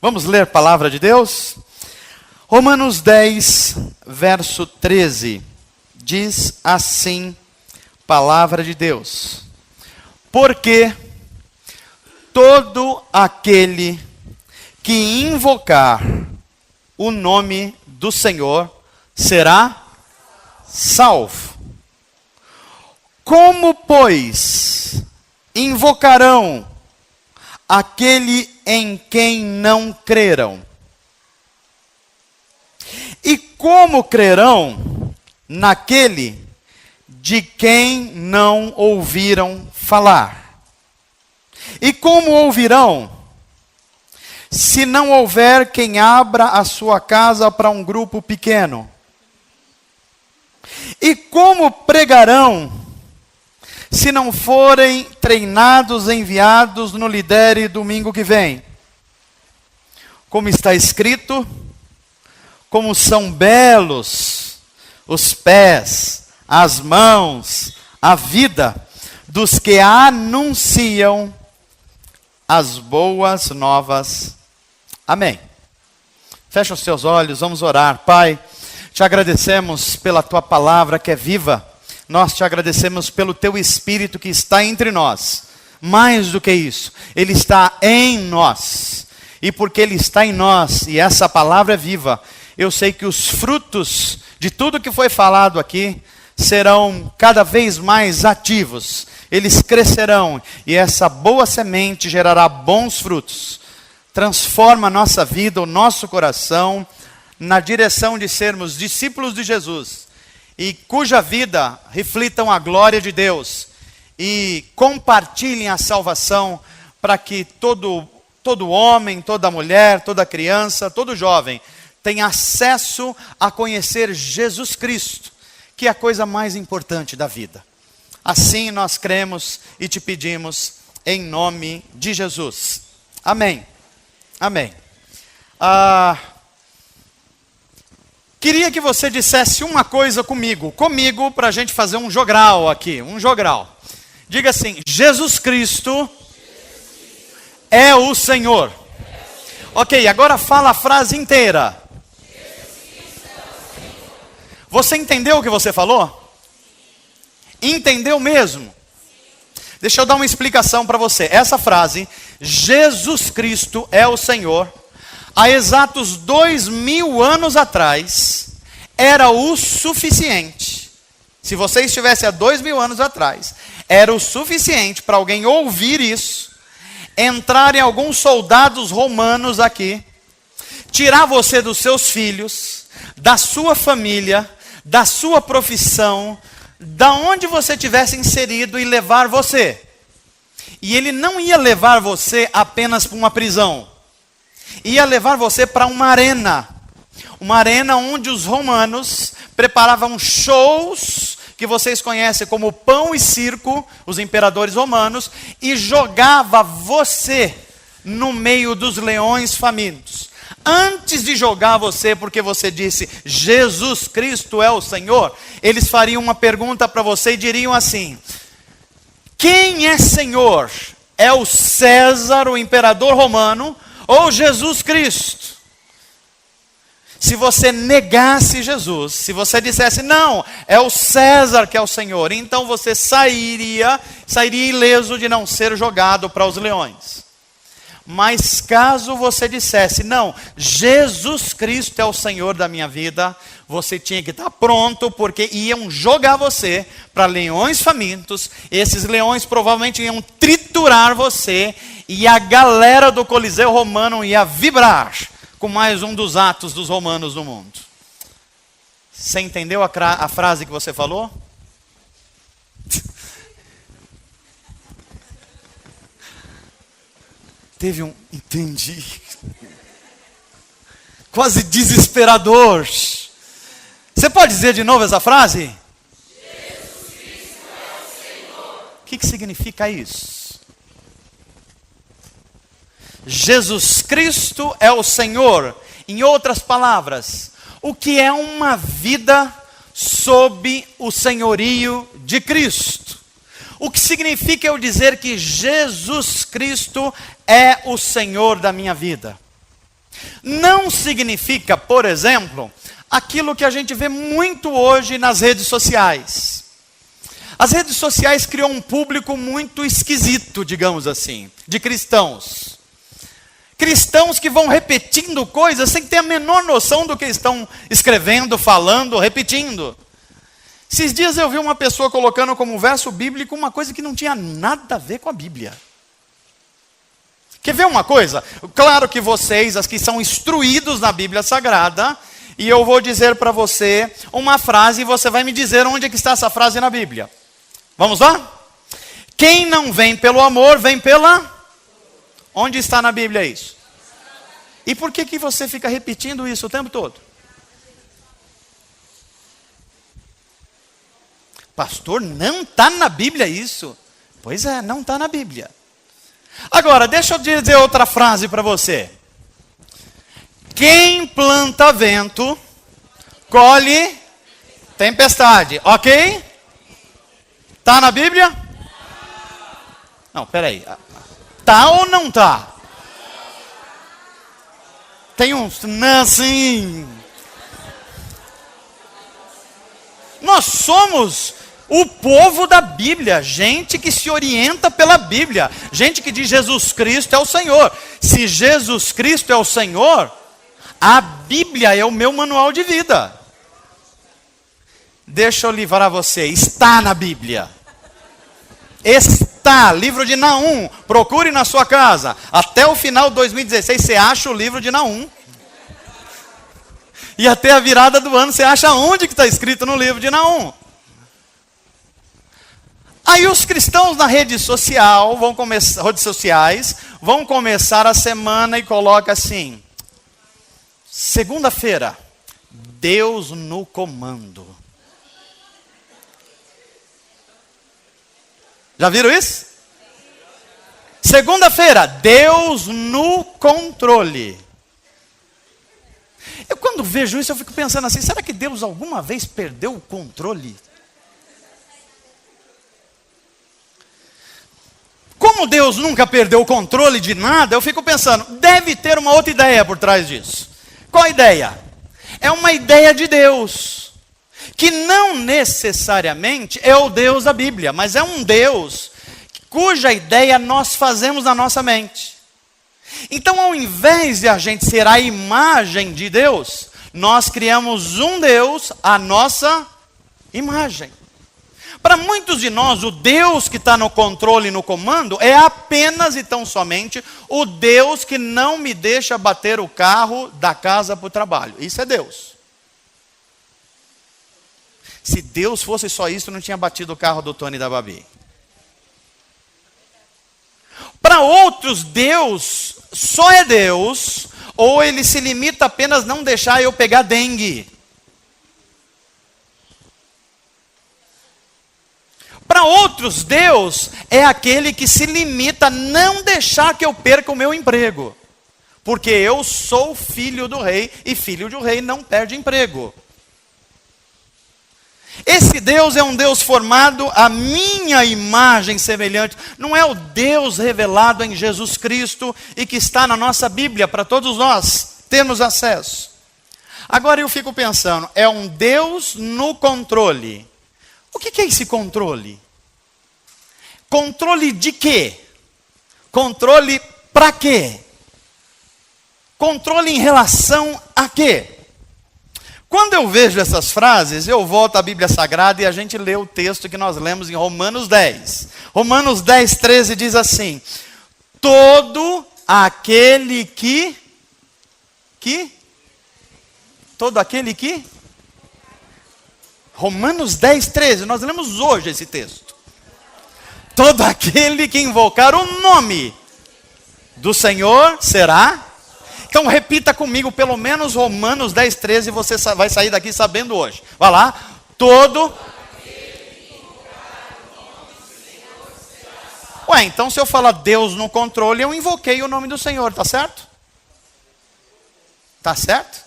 Vamos ler a palavra de Deus? Romanos 10, verso 13. Diz assim, palavra de Deus. Porque todo aquele que invocar o nome do Senhor será salvo. Como, pois, invocarão aquele em quem não creram? E como crerão naquele de quem não ouviram falar? E como ouvirão, se não houver quem abra a sua casa para um grupo pequeno? E como pregarão, se não forem treinados, enviados no Lidere domingo que vem? Como está escrito, como são belos os pés, as mãos, a vida dos que anunciam as boas novas. Amém. Fecha os seus olhos, vamos orar. Pai, te agradecemos pela tua palavra que é viva. Nós te agradecemos pelo teu Espírito que está entre nós. Mais do que isso, ele está em nós. E porque ele está em nós e essa palavra é viva, eu sei que os frutos de tudo que foi falado aqui serão cada vez mais ativos. Eles crescerão e essa boa semente gerará bons frutos. Transforma a nossa vida, o nosso coração, na direção de sermos discípulos de Jesus. E cuja vida reflitam a glória de Deus. E compartilhem a salvação para que todo homem, toda mulher, toda criança, todo jovem tenha acesso a conhecer Jesus Cristo, que é a coisa mais importante da vida. Assim nós cremos e te pedimos em nome de Jesus. Amém. Amém. Queria que você dissesse uma coisa comigo para a gente fazer um jogral aqui, um jogral. Diga assim, Jesus Cristo é o Senhor. Ok, agora fala a frase inteira. Você entendeu o que você falou? Entendeu mesmo? Deixa eu dar uma explicação para você. Essa frase, Jesus Cristo é o Senhor, há exatos 2000 anos atrás, era o suficiente. Se você estivesse há 2000 anos atrás, era o suficiente para alguém ouvir isso, entrar em alguns soldados romanos aqui, tirar você dos seus filhos, da sua família, da sua profissão, da onde você tivesse inserido e levar você. E ele não ia levar você apenas para uma prisão. Ia levar você para uma arena onde os romanos preparavam shows que vocês conhecem como pão e circo, os imperadores romanos, e jogava você no meio dos leões famintos. Antes de jogar você, porque você disse, Jesus Cristo é o Senhor, eles fariam uma pergunta para você e diriam assim, quem é Senhor? É o César, o imperador romano, ou Jesus Cristo? Se você negasse Jesus, se você dissesse, não, é o César que é o Senhor, então você sairia ileso de não ser jogado para os leões. Mas caso você dissesse, não, Jesus Cristo é o Senhor da minha vida, você tinha que estar pronto, porque iam jogar você para leões famintos, esses leões provavelmente iam triturar você, e a galera do Coliseu Romano ia vibrar com mais um dos atos dos romanos no mundo. Você entendeu a frase que você falou? Teve um entendi. Quase desesperador. Você pode dizer de novo essa frase? Jesus Cristo é o Senhor. O que significa isso? Jesus Cristo é o Senhor. Em outras palavras, o que é uma vida sob o senhorio de Cristo? O que significa eu dizer que Jesus Cristo é o Senhor da minha vida? Não significa, por exemplo, aquilo que a gente vê muito hoje nas redes sociais. As redes sociais criam um público muito esquisito, digamos assim, de cristãos. Cristãos que vão repetindo coisas sem ter a menor noção do que estão escrevendo, falando, repetindo. Esses dias eu vi uma pessoa colocando como verso bíblico uma coisa que não tinha nada a ver com a Bíblia. Quer ver uma coisa? Claro que vocês, as que são instruídos na Bíblia Sagrada, e eu vou dizer para você uma frase e você vai me dizer onde é que está essa frase na Bíblia. Vamos lá? Quem não vem pelo amor, vem pela... Onde está na Bíblia isso? E por que você fica repetindo isso o tempo todo? Pastor, não está na Bíblia isso. Pois é, não está na Bíblia. Agora, deixa eu dizer outra frase para você. Quem planta vento, colhe tempestade. Ok? Está na Bíblia? Não, peraí. Tá ou não tá? Tem uns... Não, assim... Nós somos o povo da Bíblia, gente que se orienta pela Bíblia, gente que diz Jesus Cristo é o Senhor. Se Jesus Cristo é o Senhor, a Bíblia é o meu manual de vida. Deixa eu livrar você, está na Bíblia. Está, livro de Naum, procure na sua casa. Até o final de 2016 você acha o livro de Naum. E até a virada do ano você acha onde que está escrito no livro de Naum. Aí os cristãos na rede social redes sociais vão começar a semana e coloca assim: segunda-feira, Deus no comando. Já viram isso? Segunda-feira, Deus no controle. Eu quando vejo isso eu fico pensando assim, será que Deus alguma vez perdeu o controle? Como Deus nunca perdeu o controle de nada, eu fico pensando, deve ter uma outra ideia por trás disso. Qual a ideia? É uma ideia de Deus, que não necessariamente é o Deus da Bíblia, mas é um Deus cuja ideia nós fazemos na nossa mente. Então, ao invés de a gente ser a imagem de Deus, nós criamos um Deus à nossa imagem. Para muitos de nós, o Deus que está no controle e no comando é apenas e tão somente o Deus que não me deixa bater o carro da casa para o trabalho. Isso é Deus. Se Deus fosse só isso, não tinha batido o carro do Tony e da Babi. Para outros, Deus só é Deus, ou ele se limita apenas a não deixar eu pegar dengue. Para outros, Deus é aquele que se limita a não deixar que eu perca o meu emprego. Porque eu sou filho do rei, e filho do rei não perde emprego. Esse Deus é um Deus formado à minha imagem semelhante. Não é o Deus revelado em Jesus Cristo e que está na nossa Bíblia para todos nós termos acesso. Agora eu fico pensando, é um Deus no controle. O que é esse controle? Controle de quê? Controle para quê? Controle em relação a quê? Quando eu vejo essas frases, eu volto à Bíblia Sagrada e a gente lê o texto que nós lemos em Romanos 10. Romanos 10, 13 diz assim: todo aquele que... Todo aquele que... Romanos 10, 13, nós lemos hoje esse texto. Todo aquele que invocar o nome do Senhor será... Então repita comigo pelo menos Romanos 10, 13, e você vai sair daqui sabendo hoje. Vai lá. Todo... Ué, então se eu falar Deus no controle, eu invoquei o nome do Senhor, tá certo? Tá certo?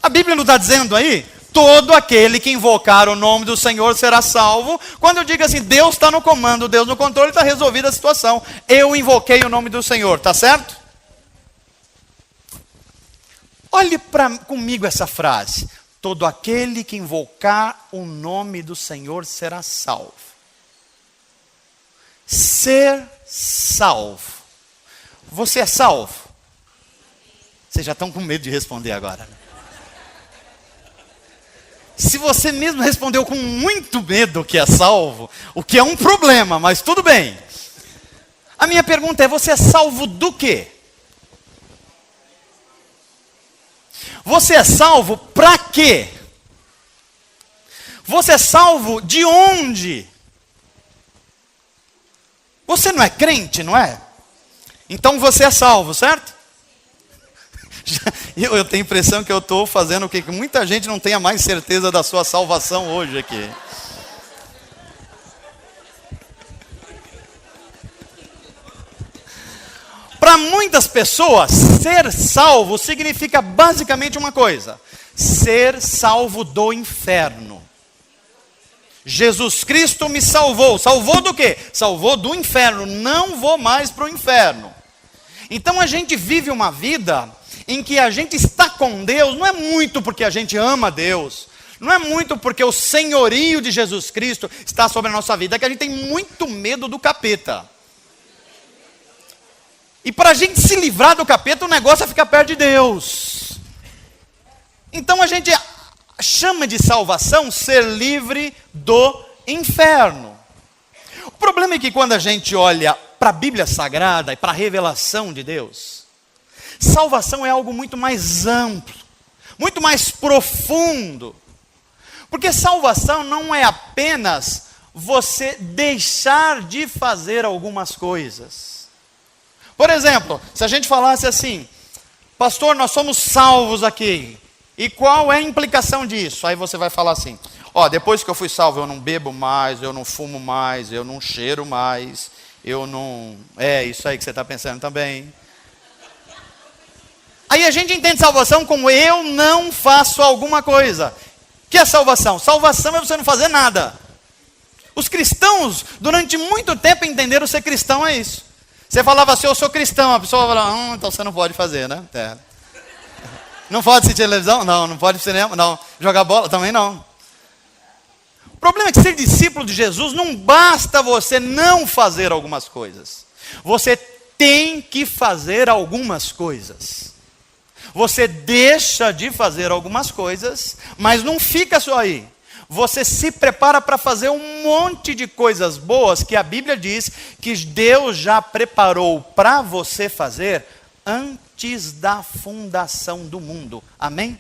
A Bíblia não está dizendo aí? Todo aquele que invocar o nome do Senhor será salvo. Quando eu digo assim, Deus está no comando, Deus no controle, está resolvida a situação. Eu invoquei o nome do Senhor, está certo? Olhe comigo essa frase. Todo aquele que invocar o nome do Senhor será salvo. Ser salvo. Você é salvo? Vocês já estão com medo de responder agora, né? Se você mesmo respondeu com muito medo que é salvo, o que é um problema, mas tudo bem. A minha pergunta é, você é salvo do quê? Você é salvo para quê? Você é salvo de onde? Você não é crente, não é? Então você é salvo, certo? Eu tenho a impressão que eu estou fazendo o que muita gente não tenha mais certeza da sua salvação hoje aqui. Para muitas pessoas, ser salvo significa basicamente uma coisa: ser salvo do inferno. Jesus Cristo me salvou. Salvou do quê? Salvou do inferno. Não vou mais para o inferno. Então a gente vive uma vida em que a gente está com Deus, não é muito porque a gente ama Deus, não é muito porque o senhorio de Jesus Cristo está sobre a nossa vida, é que a gente tem muito medo do capeta. E para a gente se livrar do capeta, o negócio é ficar perto de Deus. Então a gente chama de salvação ser livre do inferno. O problema é que quando a gente olha para a Bíblia Sagrada e para a revelação de Deus, salvação é algo muito mais amplo, muito mais profundo. Porque salvação não é apenas você deixar de fazer algumas coisas. Por exemplo, se a gente falasse assim, pastor, nós somos salvos aqui, e qual é a implicação disso? Aí você vai falar assim, depois que eu fui salvo, eu não bebo mais, eu não fumo mais, eu não cheiro mais, eu não... É isso aí que você está pensando também. Aí a gente entende salvação como eu não faço alguma coisa. O que é salvação? Salvação é você não fazer nada. Os cristãos, durante muito tempo, entenderam ser cristão é isso. Você falava assim, eu sou cristão, a pessoa falava, então você não pode fazer, né? É. Não pode assistir televisão? Não. Não pode ir pro cinema? Não. Jogar bola? Também não. O problema é que ser discípulo de Jesus não basta você não fazer algumas coisas. Você tem que fazer algumas coisas. Você deixa de fazer algumas coisas, mas não fica só aí. Você se prepara para fazer um monte de coisas boas que a Bíblia diz que Deus já preparou para você fazer antes da fundação do mundo. Amém?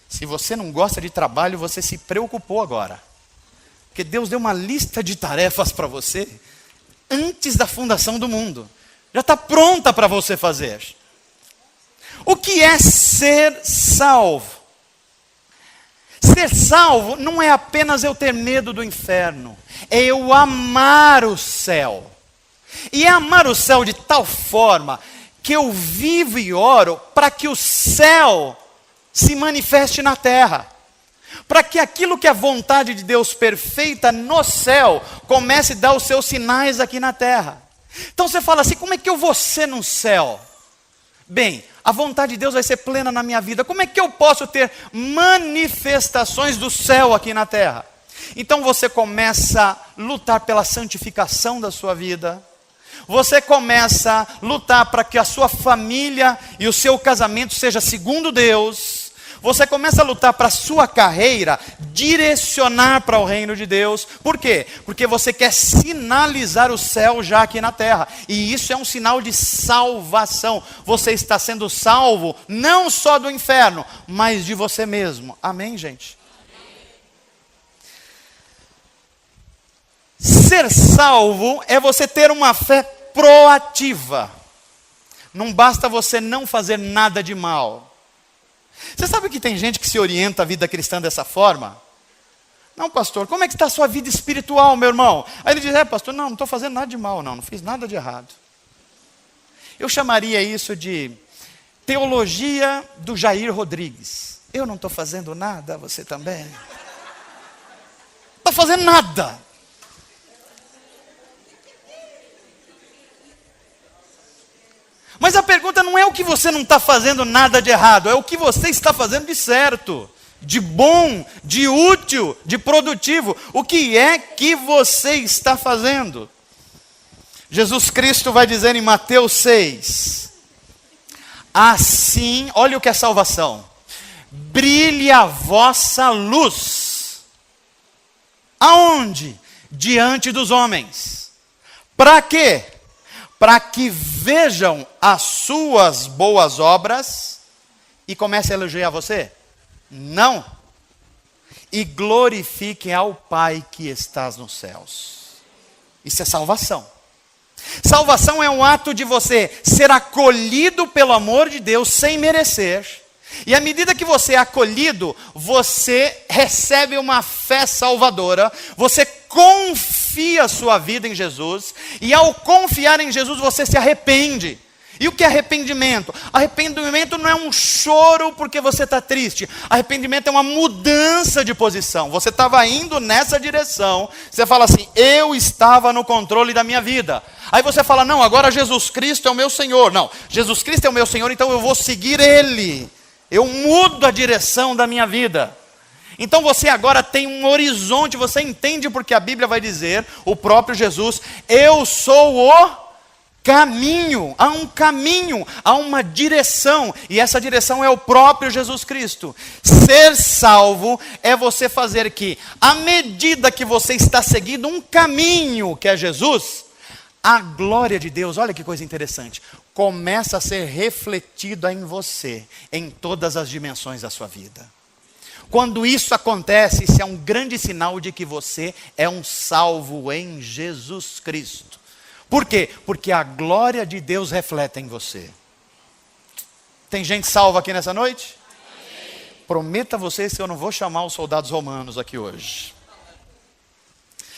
Se você não gosta de trabalho, você se preocupou agora. Porque Deus deu uma lista de tarefas para você antes da fundação do mundo. Já está pronta para você fazer. O que é ser salvo? Ser salvo não é apenas eu ter medo do inferno, é eu amar o céu. E é amar o céu de tal forma que eu vivo e oro para que o céu se manifeste na terra. Para que aquilo que é a vontade de Deus perfeita no céu comece a dar os seus sinais aqui na terra. Então você fala assim, como é que eu vou ser no céu? Bem, a vontade de Deus vai ser plena na minha vida. Como é que eu posso ter manifestações do céu aqui na terra? Então você começa a lutar pela santificação da sua vida. Você começa a lutar para que a sua família e o seu casamento seja segundo Deus. Você começa a lutar para a sua carreira direcionar para o reino de Deus. Por quê? Porque você quer sinalizar o céu já aqui na terra. E isso é um sinal de salvação. Você está sendo salvo não só do inferno, mas de você mesmo. Amém, gente? Ser salvo é você ter uma fé proativa. Não basta você não fazer nada de mal. Você sabe que tem gente que se orienta a vida cristã dessa forma? Não, pastor, como é que está a sua vida espiritual, meu irmão? Aí ele diz, pastor, não estou fazendo nada de mal, não fiz nada de errado. Eu chamaria isso de teologia do Jair Rodrigues. Eu não estou fazendo nada, você também? Não está fazendo nada. Mas a pergunta não é o que você não está fazendo nada de errado, é o que você está fazendo de certo, de bom, de útil, de produtivo. O que é que você está fazendo? Jesus Cristo vai dizer em Mateus 6, assim, olha o que é salvação: brilhe a vossa luz. Aonde? Diante dos homens. Para quê? Para que vejam as suas boas obras e comecem a elogiar você? Não. E glorifiquem ao Pai que estás nos céus. Isso é salvação. Salvação é um ato de você ser acolhido pelo amor de Deus sem merecer. E à medida que você é acolhido, você recebe uma fé salvadora, você confia a sua vida em Jesus, e ao confiar em Jesus você se arrepende. E o que é arrependimento? Arrependimento não é um choro porque você está triste. Arrependimento é uma mudança de posição. Você estava indo nessa direção, você fala assim: eu estava no controle da minha vida. Aí você fala: não, agora Jesus Cristo é o meu Senhor. Não, Jesus Cristo é o meu Senhor, então eu vou seguir Ele. Eu mudo a direção da minha vida. Então você agora tem um horizonte, você entende porque a Bíblia vai dizer, o próprio Jesus: eu sou o caminho. Há um caminho, há uma direção, e essa direção é o próprio Jesus Cristo. Ser salvo é você fazer que, à medida que você está seguindo um caminho que é Jesus, a glória de Deus, olha que coisa interessante, começa a ser refletida em você, em todas as dimensões da sua vida. Quando isso acontece, isso é um grande sinal de que você é um salvo em Jesus Cristo. Por quê? Porque a glória de Deus reflete em você. Tem gente salva aqui nessa noite? Amém. Prometo a vocês que eu não vou chamar os soldados romanos aqui hoje.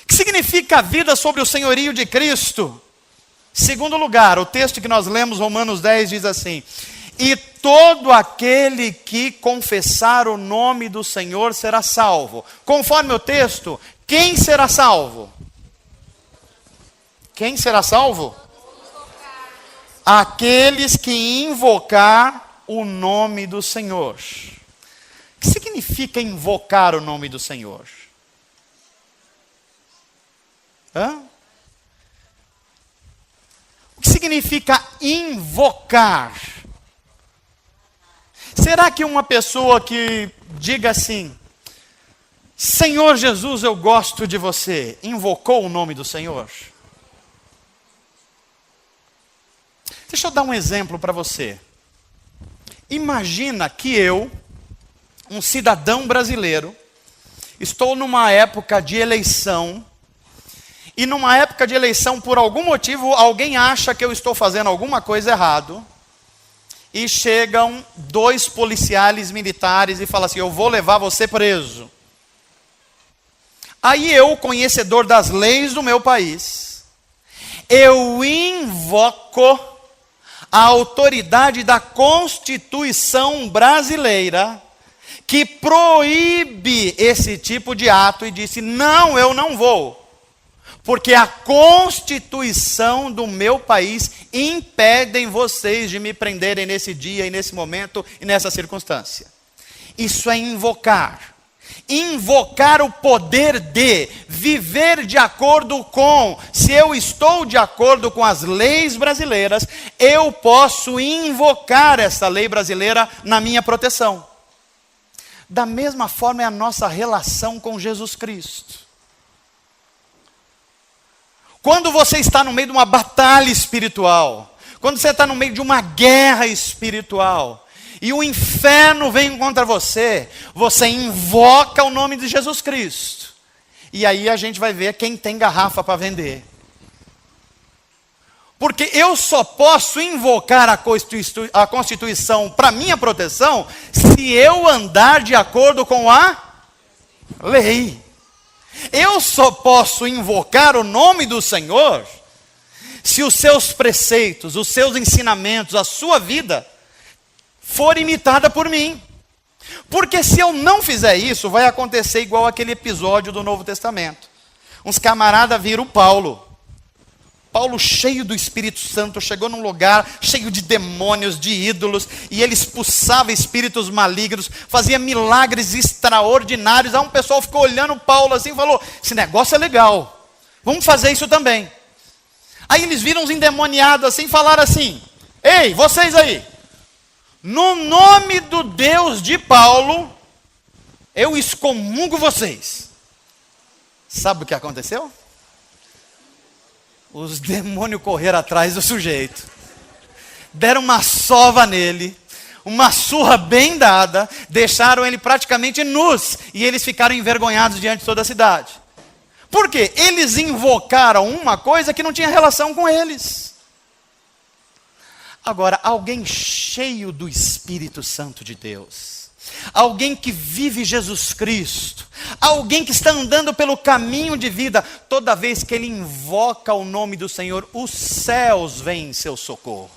O que significa a vida sobre o senhorio de Cristo? Segundo lugar, o texto que nós lemos, Romanos 10, diz assim: e todo aquele que confessar o nome do Senhor será salvo. Conforme o texto, quem será salvo? Quem será salvo? Aqueles que invocar o nome do Senhor. O que significa invocar o nome do Senhor? O que significa invocar? Será que uma pessoa que diga assim: Senhor Jesus, eu gosto de você, invocou o nome do Senhor? Deixa eu dar um exemplo para você. Imagina que eu, um cidadão brasileiro, estou numa época de eleição, e numa época de eleição, por algum motivo, alguém acha que eu estou fazendo alguma coisa errada, e chegam 2 policiais militares e falam assim: eu vou levar você preso. Aí eu, conhecedor das leis do meu país, eu invoco a autoridade da Constituição brasileira, que proíbe esse tipo de ato, e disse: não, eu não vou. Porque a Constituição do meu país impedem vocês de me prenderem nesse dia e nesse momento e nessa circunstância. Isso é invocar. Invocar o poder de viver de acordo com, se eu estou de acordo com as leis brasileiras, eu posso invocar essa lei brasileira na minha proteção. Da mesma forma é a nossa relação com Jesus Cristo. Quando você está no meio de uma batalha espiritual, quando você está no meio de uma guerra espiritual, e o inferno vem contra você, você invoca o nome de Jesus Cristo. E aí a gente vai ver quem tem garrafa para vender. Porque eu só posso invocar a Constituição para minha proteção se eu andar de acordo com a lei. Eu só posso invocar o nome do Senhor se os seus preceitos, os seus ensinamentos, a sua vida for imitada por mim. Porque se eu não fizer isso, vai acontecer igual aquele episódio do Novo Testamento. Uns camaradas viram Paulo. Paulo, cheio do Espírito Santo, chegou num lugar cheio de demônios, de ídolos, e ele expulsava espíritos malignos, fazia milagres extraordinários. Aí um pessoal ficou olhando Paulo assim e falou: esse negócio é legal, vamos fazer isso também. Aí eles viram os endemoniados assim e falaram assim: ei, vocês aí, no nome do Deus de Paulo, eu excomungo vocês. Sabe o que aconteceu? Os demônios correram atrás do sujeito, deram uma sova nele, uma surra bem dada, deixaram ele praticamente nus, e eles ficaram envergonhados diante de toda a cidade. Por quê? Eles invocaram uma coisa que não tinha relação com eles. Agora, alguém cheio do Espírito Santo de Deus, alguém que vive Jesus Cristo, alguém que está andando pelo caminho de vida, toda vez que ele invoca o nome do Senhor, os céus vêm em seu socorro.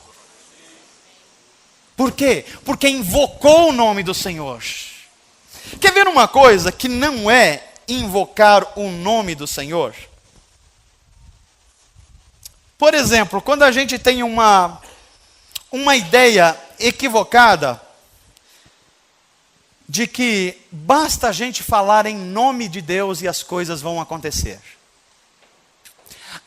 Por quê? Porque invocou o nome do Senhor. Quer ver uma coisa que não é invocar o nome do Senhor? Por exemplo, quando a gente tem uma ideia equivocada de que basta a gente falar em nome de Deus e as coisas vão acontecer.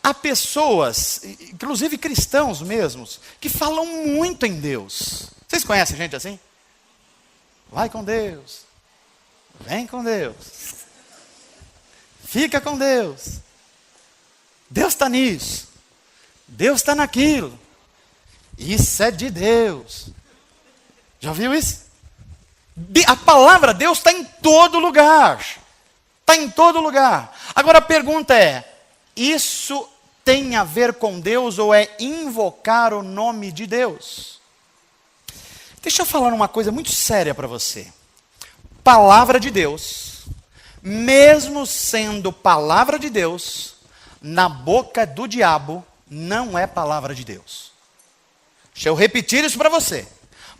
Há pessoas, inclusive cristãos mesmos, que falam muito em Deus. Vocês conhecem gente assim? Vai com Deus, vem com Deus, fica com Deus, Deus está nisso, Deus está naquilo, isso é de Deus. Já viu isso? A palavra Deus está em todo lugar. Está em todo lugar. Agora a pergunta é: isso tem a ver com Deus ou é invocar o nome de Deus? Deixa eu falar uma coisa muito séria para você. Palavra de Deus, mesmo sendo palavra de Deus, na boca do diabo, não é palavra de Deus. Deixa eu repetir isso para você.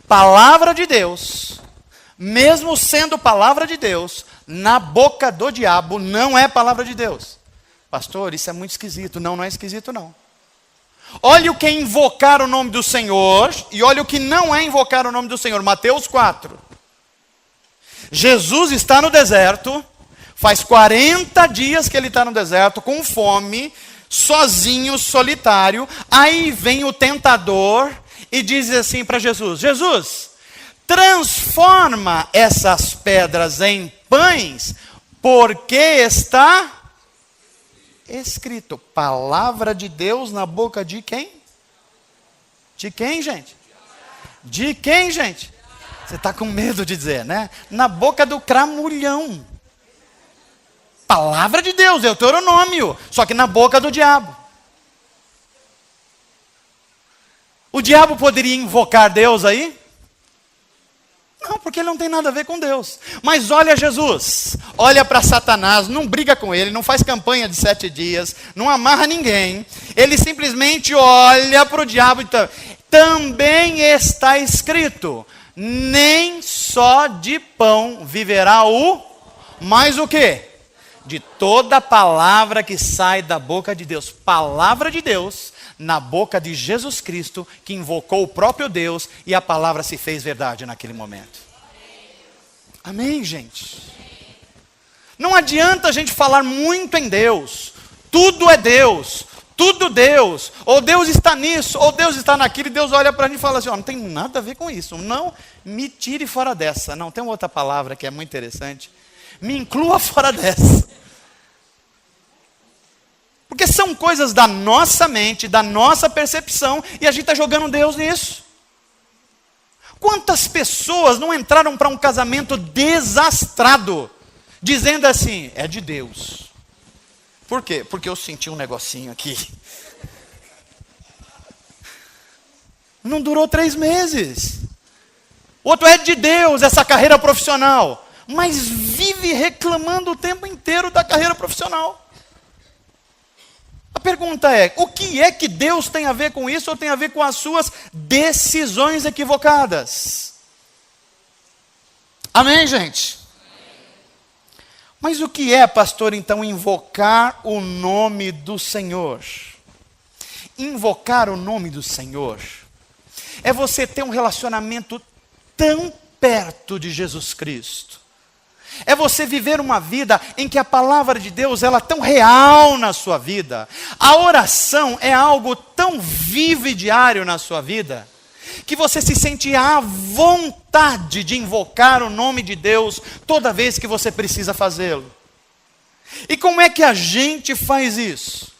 Palavra de Deus, mesmo sendo palavra de Deus, na boca do diabo, não é palavra de Deus. Pastor, isso é muito esquisito. Não, não é esquisito não. Olha o que é invocar o nome do Senhor, e olha o que não é invocar o nome do Senhor. Mateus 4. Jesus está no deserto, faz 40 dias que ele está no deserto, com fome, sozinho, solitário. Aí vem o tentador e diz assim para Jesus: Jesus, transforma essas pedras em pães, porque está escrito. Palavra de Deus na boca de quem? De quem, gente? De quem, gente? Você está com medo de dizer, né? Na boca do cramulhão. Palavra de Deus, Deuteronômio, só que na boca do diabo. O diabo poderia invocar Deus aí? Não, porque ele não tem nada a ver com Deus. Mas olha Jesus, olha para Satanás, não briga com ele, não faz campanha de 7 dias, não amarra ninguém. Ele simplesmente olha para o diabo e também está escrito: nem só de pão viverá mas o quê? De toda palavra que sai da boca de Deus. Palavra de Deus na boca de Jesus Cristo, que invocou o próprio Deus, e a palavra se fez verdade naquele momento. Amém, gente? Não adianta a gente falar muito em Deus. Tudo é Deus, tudo Deus. Ou Deus está nisso, ou Deus está naquilo, e Deus olha para a gente e fala assim: não tem nada a ver com isso. Não me tire fora dessa. Não, tem uma outra palavra que é muito interessante. Me inclua fora dessa. Porque são coisas da nossa mente, da nossa percepção, e a gente está jogando Deus nisso. Quantas pessoas não entraram para um casamento desastrado, dizendo assim: é de Deus. Por quê? Porque eu senti um negocinho aqui. Não durou 3 meses. Outro: é de Deus essa carreira profissional. Mas vive reclamando o tempo inteiro da carreira profissional. A pergunta é: o que é que Deus tem a ver com isso, ou tem a ver com as suas decisões equivocadas? Amém, gente? Mas o que é, pastor, então, invocar o nome do Senhor? Invocar o nome do Senhor é você ter um relacionamento tão perto de Jesus Cristo. É você viver uma vida em que a palavra de Deus ela é tão real na sua vida. A oração é algo tão vivo e diário na sua vida, que você se sente à vontade de invocar o nome de Deus toda vez que você precisa fazê-lo. E como é que a gente faz isso?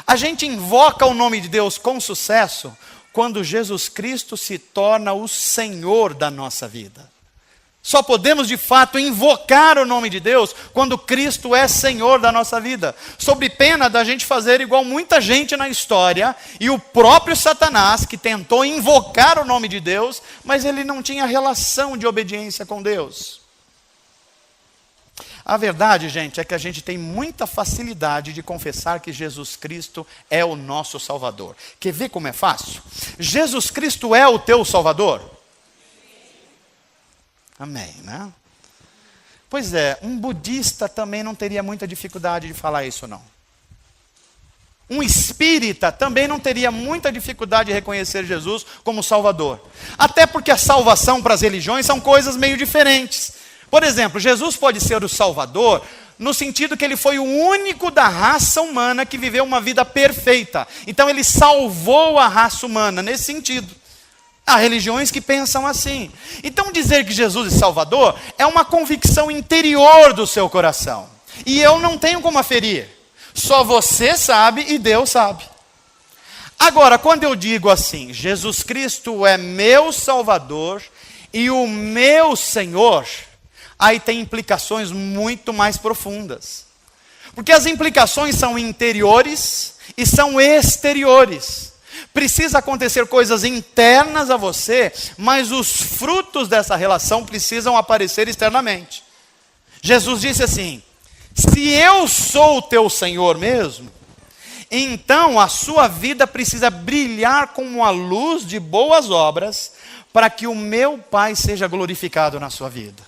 A gente invoca o nome de Deus com sucesso quando Jesus Cristo se torna o Senhor da nossa vida. Só podemos de fato invocar o nome de Deus quando Cristo é Senhor da nossa vida. Sob pena da gente fazer igual muita gente na história e o próprio Satanás que tentou invocar o nome de Deus, mas ele não tinha relação de obediência com Deus. A verdade, gente, é que a gente tem muita facilidade de confessar que Jesus Cristo é o nosso Salvador. Quer ver como é fácil? Jesus Cristo é o teu Salvador? Amém, né? Pois é, um budista também não teria muita dificuldade de falar isso, não. Um espírita também não teria muita dificuldade de reconhecer Jesus como Salvador. Até porque a salvação para as religiões são coisas meio diferentes. Por exemplo, Jesus pode ser o Salvador no sentido que ele foi o único da raça humana que viveu uma vida perfeita. Então ele salvou a raça humana nesse sentido. Há religiões que pensam assim. Então dizer que Jesus é Salvador é uma convicção interior do seu coração. E eu não tenho como aferir. Só você sabe e Deus sabe. Agora, quando eu digo assim, Jesus Cristo é meu Salvador e o meu Senhor, aí tem implicações muito mais profundas. Porque as implicações são interiores e são exteriores. Precisa acontecer coisas internas a você, mas os frutos dessa relação precisam aparecer externamente. Jesus disse assim: se eu sou o teu Senhor mesmo, então a sua vida precisa brilhar como a luz de boas obras, para que o meu Pai seja glorificado na sua vida.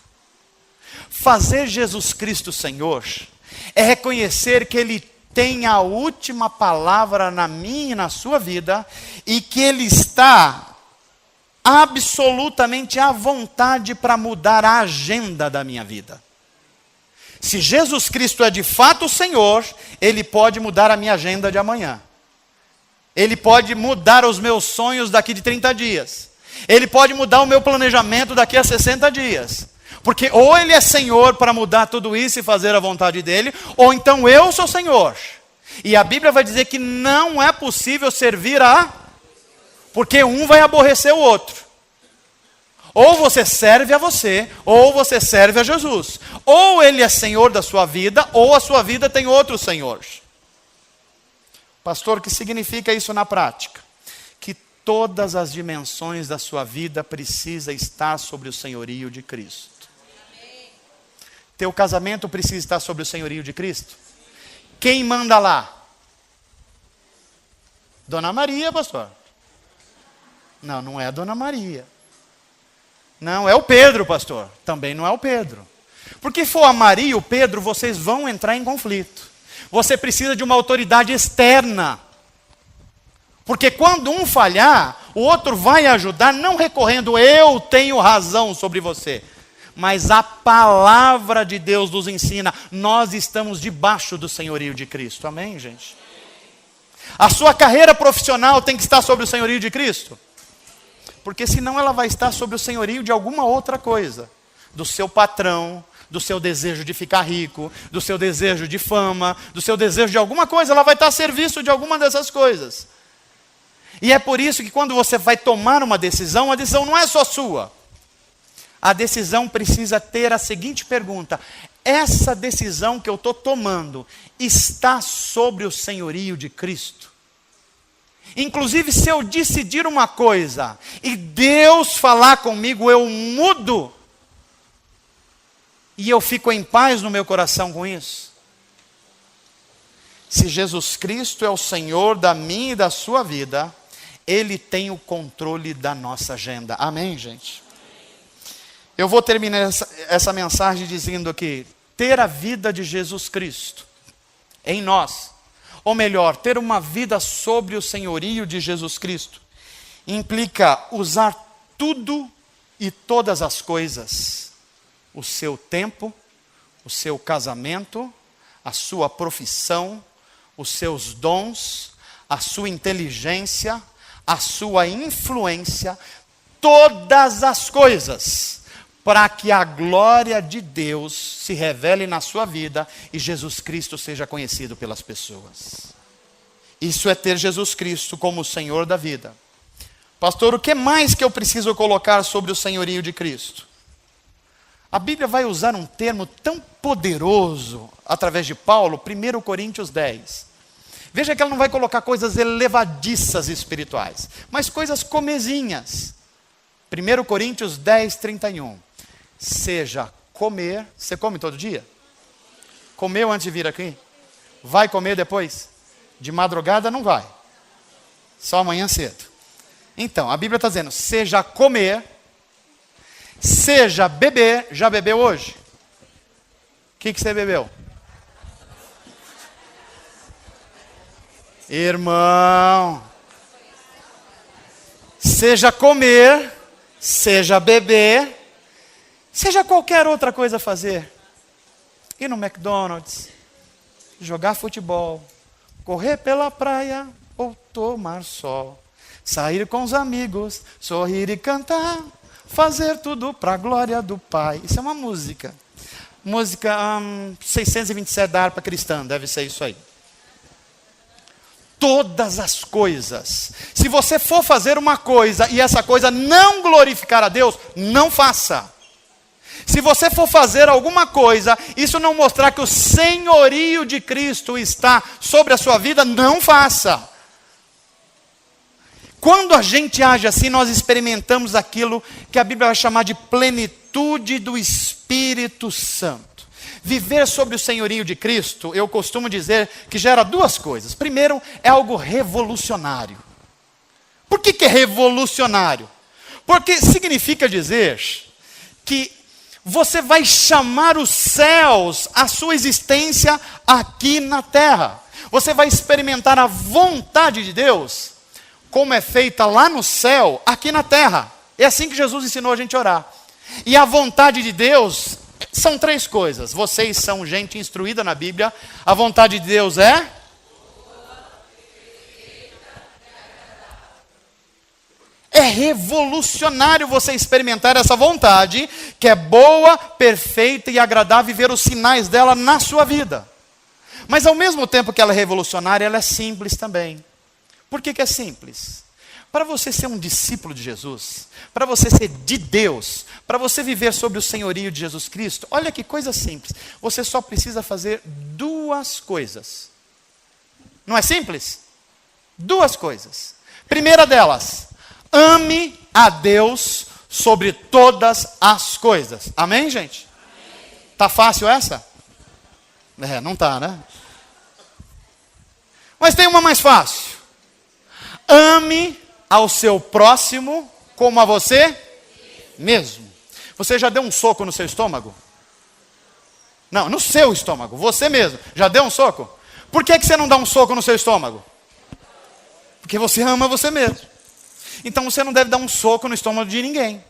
Fazer Jesus Cristo Senhor é reconhecer que Ele tem a última palavra na minha e na sua vida, e que Ele está absolutamente à vontade para mudar a agenda da minha vida. Se Jesus Cristo é de fato o Senhor, Ele pode mudar a minha agenda de amanhã. Ele pode mudar os meus sonhos daqui de 30 dias. Ele pode mudar o meu planejamento daqui a 60 dias. Porque ou Ele é Senhor para mudar tudo isso e fazer a vontade dEle, ou então eu sou Senhor. E a Bíblia vai dizer que não é possível servir porque um vai aborrecer o outro. Ou você serve a você, ou você serve a Jesus. Ou Ele é Senhor da sua vida, ou a sua vida tem outro Senhor. Pastor, o que significa isso na prática? Que todas as dimensões da sua vida precisam estar sobre o senhorio de Cristo. Teu casamento precisa estar sobre o senhorio de Cristo? Quem manda lá? Dona Maria, pastor. Não, não é a Dona Maria. Não, é o Pedro, pastor. Também não é o Pedro. Porque se for a Maria e o Pedro, vocês vão entrar em conflito. Você precisa de uma autoridade externa. Porque quando um falhar, o outro vai ajudar, não recorrendo, eu tenho razão sobre você. Mas a palavra de Deus nos ensina, nós estamos debaixo do senhorio de Cristo. Amém, gente? A sua carreira profissional tem que estar sobre o senhorio de Cristo. Porque senão ela vai estar sobre o senhorio de alguma outra coisa. Do seu patrão, do seu desejo de ficar rico, do seu desejo de fama, do seu desejo de alguma coisa, ela vai estar a serviço de alguma dessas coisas. E é por isso que quando você vai tomar uma decisão, a decisão não é só sua. A decisão precisa ter a seguinte pergunta: essa decisão que eu estou tomando está sobre o senhorio de Cristo? Inclusive, se eu decidir uma coisa e Deus falar comigo, eu mudo e eu fico em paz no meu coração com isso? Se Jesus Cristo é o Senhor da minha e da sua vida, Ele tem o controle da nossa agenda. Amém, gente? Eu vou terminar essa mensagem dizendo que ter a vida de Jesus Cristo em nós, Ou melhor, ter uma vida sobre o senhorio de Jesus Cristo implica usar tudo e todas as coisas. O seu tempo, o seu casamento, a sua profissão, os seus dons, a sua inteligência, a sua influência, todas as coisas, para que a glória de Deus se revele na sua vida e Jesus Cristo seja conhecido pelas pessoas. Isso é ter Jesus Cristo como o Senhor da vida. Pastor, o que mais que eu preciso colocar sobre o senhorio de Cristo? A Bíblia vai usar um termo tão poderoso através de Paulo, 1 Coríntios 10. Veja que ela não vai colocar coisas elevadiças espirituais, mas coisas comezinhas. 1 Coríntios 10, 31. Seja comer, você come todo dia? Comeu antes de vir aqui? Vai comer depois? De madrugada não vai. Só amanhã cedo. Então, a Bíblia está dizendo, seja comer, seja beber. Já bebeu hoje? O que você bebeu? Irmão, seja comer, seja beber, seja qualquer outra coisa fazer. Ir no McDonald's, jogar futebol, correr pela praia ou tomar sol, sair com os amigos, sorrir e cantar, fazer tudo para a glória do Pai. Isso é uma música. Música 627 da harpa cristã, deve ser isso aí. Todas as coisas. Se você for fazer uma coisa e essa coisa não glorificar a Deus, não faça. Se você for fazer alguma coisa, isso não mostrar que o senhorio de Cristo está sobre a sua vida, não faça. Quando a gente age assim, nós experimentamos aquilo que a Bíblia vai chamar de plenitude do Espírito Santo. Viver sobre o senhorio de Cristo, eu costumo dizer que gera duas coisas. Primeiro, é algo revolucionário. Por que é revolucionário? Porque significa dizer que você vai chamar os céus à sua existência aqui na terra. Você vai experimentar a vontade de Deus, como é feita lá no céu, aqui na terra. É assim que Jesus ensinou a gente a orar. E a vontade de Deus são três coisas. Vocês são gente instruída na Bíblia. A vontade de Deus é? É revolucionário você experimentar essa vontade, que é boa, perfeita e agradável, e ver os sinais dela na sua vida. Mas ao mesmo tempo que ela é revolucionária, ela é simples também. Por que é simples? Para você ser um discípulo de Jesus, para você ser de Deus, para você viver sobre o senhorio de Jesus Cristo, olha que coisa simples. Você só precisa fazer duas coisas. Não é simples? Duas coisas. Primeira delas, ame a Deus sobre todas as coisas. Amém, gente? Tá fácil essa? Não tá, né? Mas tem uma mais fácil. Ame ao seu próximo como a você mesmo. Você já deu um soco no seu estômago? Não, no seu estômago, você mesmo. Já deu um soco? Por que você não dá um soco no seu estômago? Porque você ama você mesmo. Então você não deve dar um soco no estômago de ninguém.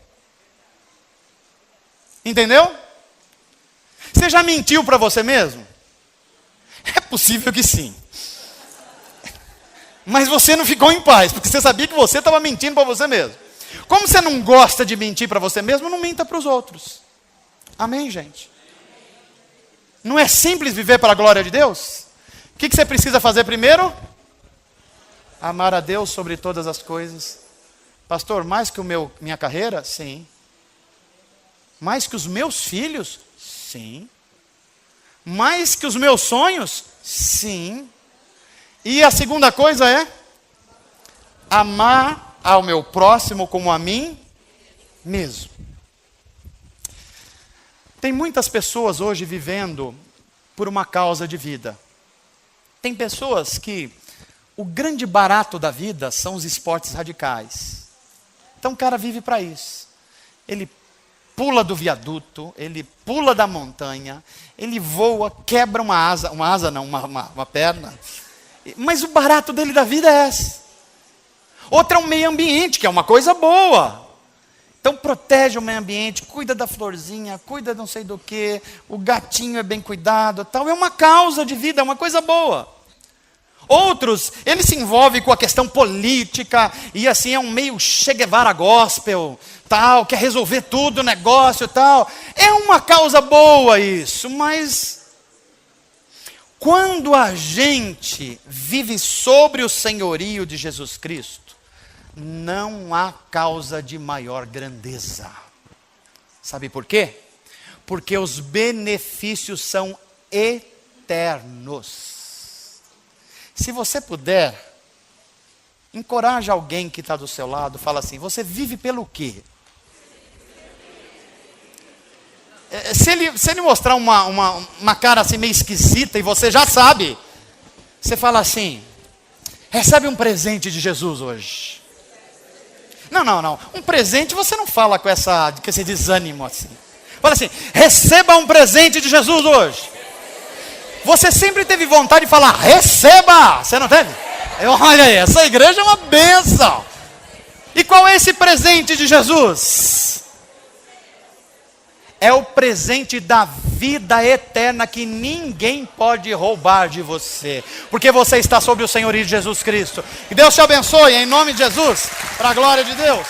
Entendeu? Você já mentiu para você mesmo? É possível que sim. Mas você não ficou em paz, porque você sabia que você estava mentindo para você mesmo. Como você não gosta de mentir para você mesmo, não minta para os outros. Amém, gente? Não é simples viver para a glória de Deus? O que você precisa fazer primeiro? Amar a Deus sobre todas as coisas. Pastor, mais que minha carreira? Sim. Mais que os meus filhos? Sim. Mais que os meus sonhos? Sim. E a segunda coisa é amar ao meu próximo como a mim mesmo. Tem muitas pessoas hoje vivendo por uma causa de vida. Tem pessoas que o grande barato da vida são os esportes radicais. Então o cara vive para isso. Ele pula do viaduto, ele pula da montanha, ele voa, quebra uma perna. Mas o barato dele da vida é esse. Outra é o meio ambiente, que é uma coisa boa. Então protege o meio ambiente, cuida da florzinha, cuida de não sei do que, o gatinho é bem cuidado, tal. É uma causa de vida, é uma coisa boa. Outros, ele se envolve com a questão política, e assim é um meio Che Guevara gospel, tal, quer resolver tudo, negócio, tal. É uma causa boa isso, mas quando a gente vive sobre o senhorio de Jesus Cristo, não há causa de maior grandeza. Sabe por quê? Porque os benefícios são eternos. Se você puder, encoraje alguém que está do seu lado, fala assim, você vive pelo quê? Se ele mostrar uma cara assim meio esquisita e você já sabe, você fala assim, recebe um presente de Jesus hoje. Não. Um presente você não fala com esse desânimo assim. Fala assim, receba um presente de Jesus hoje. Você sempre teve vontade de falar, receba! Você não teve? Olha aí, essa igreja é uma bênção. E qual é esse presente de Jesus? É o presente da vida eterna que ninguém pode roubar de você. Porque você está sob o senhorio de Jesus Cristo. Que Deus te abençoe em nome de Jesus, para a glória de Deus.